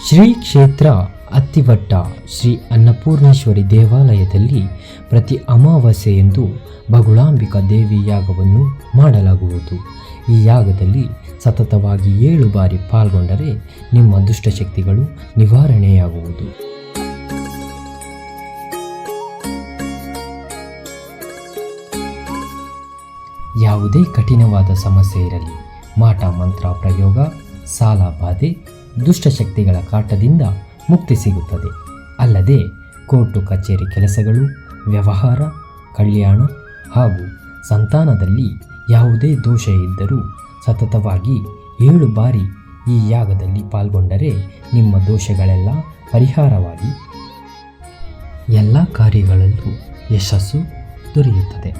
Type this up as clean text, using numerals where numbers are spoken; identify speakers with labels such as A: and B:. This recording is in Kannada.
A: ಶ್ರೀ ಕ್ಷೇತ್ರ ಅತ್ತಿವಟ್ಟ ಶ್ರೀ ಅನ್ನಪೂರ್ಣೇಶ್ವರಿ ದೇವಾಲಯದಲ್ಲಿ ಪ್ರತಿ ಅಮಾವಾಸ್ಯೆಯಂದು ಬಗುಳಾಂಬಿಕಾ ದೇವಿ ಯಾಗವನ್ನು ಮಾಡಲಾಗುವುದು. ಈ ಯಾಗದಲ್ಲಿ ಸತತವಾಗಿ 7 ಬಾರಿ ಪಾಲ್ಗೊಂಡರೆ ನಿಮ್ಮ ದುಷ್ಟಶಕ್ತಿಗಳು ನಿವಾರಣೆಯಾಗುವುದು. ಯಾವುದೇ ಕಠಿಣವಾದ ಸಮಸ್ಯೆ ಇರಲಿ, ಮಾಟ ಮಂತ್ರ ಪ್ರಯೋಗ, ಸಾಲ ಬಾಧೆ, ದುಷ್ಟಶಕ್ತಿಗಳ ಕಾಟದಿಂದ ಮುಕ್ತಿ ಸಿಗುತ್ತದೆ. ಅಲ್ಲದೆ ಕೋರ್ಟು ಕಚೇರಿ ಕೆಲಸಗಳು, ವ್ಯವಹಾರ, ಕಲ್ಯಾಣ ಹಾಗೂ ಸಂತಾನದಲ್ಲಿ ಯಾವುದೇ ದೋಷ ಇದ್ದರೂ ಸತತವಾಗಿ 7 ಬಾರಿ ಈ ಯಾಗದಲ್ಲಿ ಪಾಲ್ಗೊಂಡರೆ ನಿಮ್ಮ ದೋಷಗಳೆಲ್ಲ ಪರಿಹಾರವಾಗಿ ಎಲ್ಲ ಕಾರ್ಯಗಳಲ್ಲೂ ಯಶಸ್ಸು ದೊರೆಯುತ್ತದೆ.